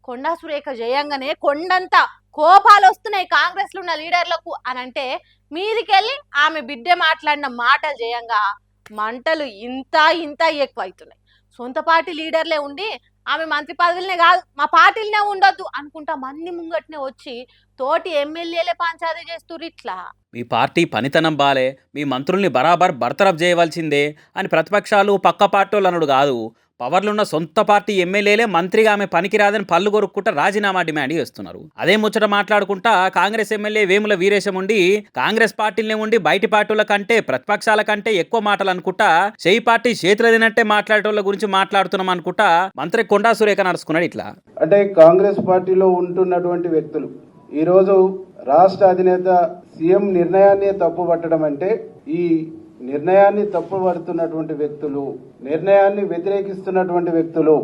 కొండా సురేఖ జయంగానే కొండంత కోపాలు వస్తున్నాయి కాంగ్రెస్ లో ఉన్న లీడర్లకు అని అంటే మీదికెళ్ళి ఆమె బిడ్డ మాట్లాడిన మాటలు జయంగా మంటలు ఇంత ఇంత ఎక్కువ అవుతున్నాయి. సొంత పార్టీ లీడర్లే ఉండి ఆమె మంత్రి పదవులనే కాదు మా పార్టీలనే ఉండొద్దు అనుకుంటా మంది ముంగట్నే వచ్చి తోటి ఎమ్మెల్యేలే పంచాయతీ చేస్తుర్రు ఇట్లా. మీ పార్టీ పనితనం బాలే, మీ మంత్రుల్ని బరాబర్ బర్తరఫ్ చేయవలసిందే అని ప్రతిపక్షాలు పక్క పార్టీలు అనుడు కాదు, పవర్లున్న సొంత పార్టీ ఎమ్మెల్యేలే మంత్రిగా ఆమె పనికిరాదని పళ్ళు కొరుక్కుంటా రాజీనామా డిమాండ్ చేస్తున్నారు. అదే ముచ్చట మాట్లాడుకుంటా కాంగ్రెస్ ఎమ్మెల్యే వేముల వీరేశం ఉండి కాంగ్రెస్ పార్టీలనే ఉండి బయటి పార్టీల కంటే ప్రతిపక్షాల కంటే ఎక్కువ మాటలు అనుకుంటా చేయి పార్టీ చేతులు తినట్టే మాట్లాడేటోళ్ళ గురించి మాట్లాడుతున్నాం అనుకుంటా మంత్రి కొండా సురేఖ నడుచుకున్నాడు ఇట్లా. అంటే కాంగ్రెస్ పార్టీలో ఉంటున్నటువంటి వ్యక్తులు ఈరోజు రాష్ట్ర అధినేత సీఎం నిర్ణయాన్ని తప్పుపట్టడం అంటే ఈ నిర్ణయాన్ని తప్పుపడుతున్నటువంటి వ్యక్తులు, నిర్ణయాన్ని వ్యతిరేకిస్తున్నటువంటి వ్యక్తులు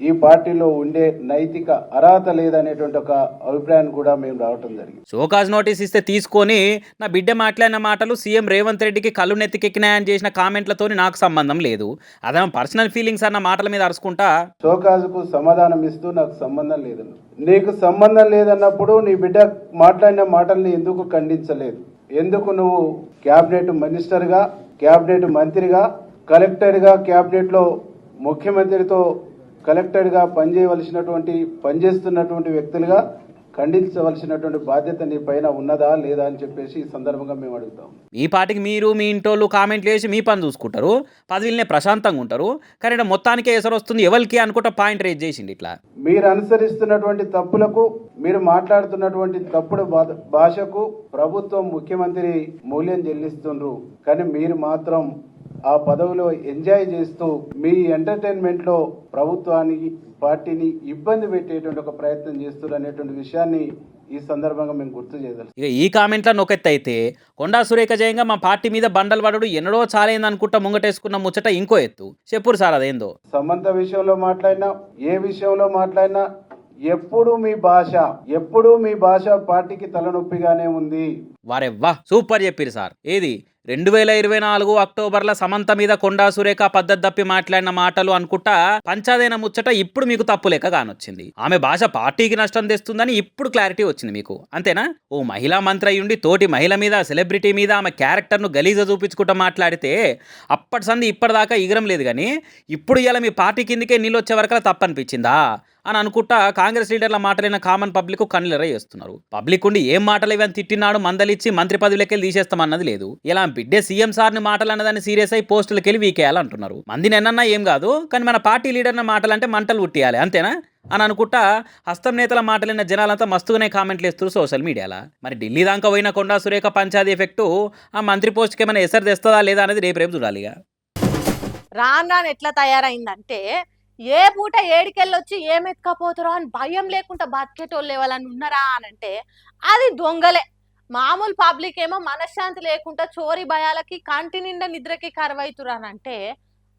ఈ పార్టీలో ఉండే నైతిక అర్హత లేదనేటువంటి ఒక అభిప్రాయాన్ని కూడా మేము రావటం జరిగింది. షోకాజ్ నోటీస్ ఇస్తే తీసుకొని నా బిడ్డ మాట్లాడిన మాటలు సీఎం రేవంత్ రెడ్డికి కళ్ళు నెత్తికెక్కినాయని చేసిన కామెంట్లతో నాకు సంబంధం లేదు, అదే పర్సనల్ ఫీలింగ్స్ అన్న మాటల మీద అరుచుకుంటా షోకాజ్కు సమాధానం ఇస్తూ నాకు సంబంధం లేదన్న, నీకు సంబంధం లేదన్నప్పుడు నీ బిడ్డ మాట్లాడిన మాటల్ని ఎందుకు ఖండించలేదు? ఎందుకు నువ్వు క్యాబినెట్ మినిస్టర్గా, క్యాబినెట్ మంత్రిగా, కలెక్టర్గా, క్యాబినెట్లో ముఖ్యమంత్రితో కలెక్టర్గా పనిచేస్తున్నటువంటి వ్యక్తులుగా ఖండించవలసినటువంటి బాధ్యత నీ పైన ఉన్నదా లేదా అని చెప్పేసి ఈ సందర్భంగా మేము అడుగుతాం. ఈ పాటికి మీరు మీ ఇంటోళ్ళు కామెంట్లు వేసి మీ పని చూసుకుంటారు, పదవిలనే ప్రశాంతంగా ఉంటారు, కానీ మొత్తానికే ఎసరు వస్తుంది ఎవరికి అనుకుంటా పాయింట్ రేజ్ చేసింది ఇట్లా. మీరు అనుసరిస్తున్నటువంటి తప్పులకు, మీరు మాట్లాడుతున్నటువంటి తప్పుడు భాషకు ప్రభుత్వం, ముఖ్యమంత్రి మూల్యం చెల్లిస్తుండ్రు. కానీ మీరు మాత్రం ఆ పదవిలో ఎంజాయ్ చేస్తూ మీ ఎంటర్టైన్మెంట్ లో ప్రభుత్వానికి, పార్టీని ఇబ్బంది పెట్టేటువంటి ఒక ప్రయత్నం చేస్తున్నారు అనేటువంటి విషయాన్ని ఈ సందర్భంగా మేము గుర్తు చేయగలం. ఇక ఈ కామెంట్ల నొకెత్తి అయితే కొండా సురేఖ జయంగా మా పార్టీ మీద బండలు పడడు ఎన్నడో చాలైంది అనుకుంటా ముంగటేసుకున్న ముచ్చట ఇంకో ఎత్తు. చెప్పురు సార్ అదేందో. సమంత విషయంలో మాట్లాడినా, ఏ విషయంలో మాట్లాడినా ఎప్పుడు మీ భాష పార్టీకి తలనొప్పిగానే ఉంది. వారెవ్వా సూపర్ చెప్పిరు సార్. ఏది 2024 అక్టోబర్ల సమంత మీద కొండా సురేఖ పద్ధతి తప్పి మాట్లాడిన మాటలు అనుకుంటా పంచాదైన ముచ్చట ఇప్పుడు మీకు తప్పు లెక్క కానొచ్చింది. ఆమె భాష పార్టీకి నష్టం తెస్తుందని ఇప్పుడు క్లారిటీ వచ్చింది మీకు, అంతేనా? ఓ మహిళా మంత్రి అయ్యుండి తోటి మహిళ మీద, సెలబ్రిటీ మీద ఆమె క్యారెక్టర్ను గలీజ చూపించుకుంటా మాట్లాడితే అప్పటి సంది ఇప్పటిదాకా ఇగరం లేదు, కానీ ఇప్పుడు ఇలా మీ పార్టీ కిందకే నీళ్ళు వచ్చే వరకు తప్పనిపించిందా అని అనుకుంటా కాంగ్రెస్ లీడర్ల మాటలైన కామన్ పబ్లిక్ కన్నులెర్ర చేస్తున్నారు. పబ్లిక్ ఉండి ఏం మాటలు ఇవన్నీ తిట్టినాడు మందలిచ్చి మంత్రి పదవిలోకి తీసేస్తామన్నది లేదు. ఇలా బిడ్డే సీఎం సార్ని మాటలు అన్నదాన్ని సీరియస్ అయి పోస్టులకి వెళ్ళి వీకేయాలంటున్నారు. మందిని ఎన్నన్నా ఏం కాదు, కానీ మన పార్టీ లీడర్ల మాటలంటే మంటలు పుట్టియాలి, అంతేనా అని అనుకుంటా హస్తం నేతల మాటలైన జనాలంతా మస్తుగానే కామెంట్లు ఇస్తారు సోషల్ మీడియాలో. మరి ఢిల్లీ దాకా పోయిన కొండా సురేఖ పంచాయతీ ఎఫెక్టు ఆ మంత్రి పోస్ట్కి ఏమైనా ఎసరు తెస్తుందా లేదా అనేది రేపు చూడాలి. ఇక రాను ఎట్లా తయారైందంటే ఏ పూట ఏడికెళ్ళొచ్చి ఏమెత్తుకపోతారో అని భయం లేకుండా బతికేటోళ్ళు ఎవరని ఉన్నారా అనంటే అది దొంగలే. మామూలు పబ్లిక్ ఏమో మనశ్శాంతి లేకుండా చోరీ భయాలకి కంటి నిండా నిద్రకి కరువైతురానంటే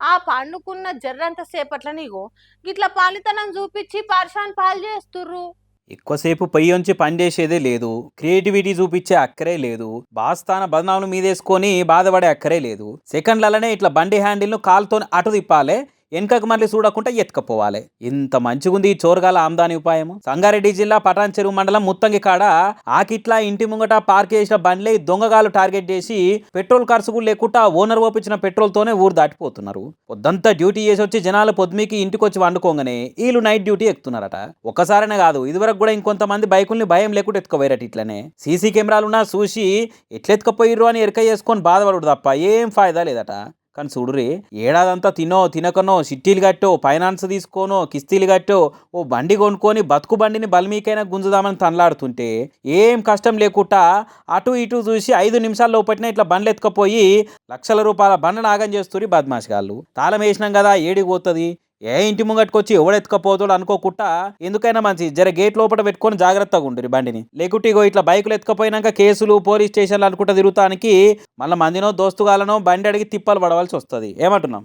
ఆ పండుకున్న జర్రంత సేపట్ల నీగో గిట్లా పనితనం చూపించి పర్షాన్ పాలు చేస్తుర్రు. ఎక్కువసేపు పొయ్యొంచి పనిచేసేదే లేదు, క్రియేటివిటీ చూపించే అక్కరే లేదు, బాస్తాన బదనాములు మీదేసుకొని బాధపడే అక్కరే లేదు. సెకండ్లలోనే ఇట్లా బండి హ్యాండిల్ను కాలుతో అటు తిప్పాలి, వెనకకు మళ్ళీ చూడకుండా ఎత్తుకపోవాలి. ఇంత మంచిగుంది ఈ చోరగాల ఆమ్దాని ఉపాయము. సంగారెడ్డి జిల్లా పటాన్ చెరువు మండలం ముత్తంగి కాడ ఆకిట్లా ఇంటి ముంగట పార్క్ చేసిన బండ్లే దొంగగాలు టార్గెట్ చేసి పెట్రోల్ ఖర్చుకు లేకుండా ఓనర్ ఓపించిన పెట్రోల్ తోనే ఊరు దాటిపోతున్నారు. పొద్దంతా డ్యూటీ చేసి వచ్చి జనాలు పొద్దుమీకి ఇంటికి వచ్చి వండుకోగానే వీళ్ళు నైట్ డ్యూటీ ఎక్కుతున్నారట. ఒక్కసారైనా కాదు, ఇదివరకు కూడా ఇంకొంతమంది బైకుల్ని భయం లేకుండా ఎత్తుకోవేరట. ఇట్లనే సీసీ కెమెరాలున్నా చూసి ఎట్లెత్తుకపోయిర్రు అని ఎరక చేసుకొని బాధపడు తప్ప ఏం ఫాయిదా లేదట. కానీ చూడురి, ఏడాదంతా తినకనో, చిట్టీలు కట్టో, ఫైనాన్స్ తీసుకోనో, కిస్తీలు కట్టో ఓ బండి కొనుక్కొని బతుకు బండిని బల్మీకైనా గుంజుదామని తనలాడుతుంటే ఏం కష్టం లేకుండా అటు ఇటు చూసి 5 నిమిషాల లోపటినే ఇట్లా బండ్లు ఎత్తుకపోయి లక్షల రూపాయల బండ్లను ఆగం చేస్తూరి బద్మాషగాళ్ళు. తాళం వేసినాం కదా ఏడికి పోతుంది, ఏ ఇంటి ముంగట్టుకొచ్చి ఎవడెత్తుకపోతాడు అనుకోకుండా ఎందుకైనా మంచి జర గేట్ లోపల పెట్టుకొని జాగ్రత్తగా ఉండు బండిని. లేకుంటే ఇట్లా బైకులు ఎత్తుకపోయినాక కేసులు, పోలీస్ స్టేషన్లు అనుకుంటా తిరుగుతానికి మళ్ళీ మందినో దోస్తుగాలనో బండి అడిగి తిప్పలు పడవలసి వస్తుంది. ఏమంటున్నాం?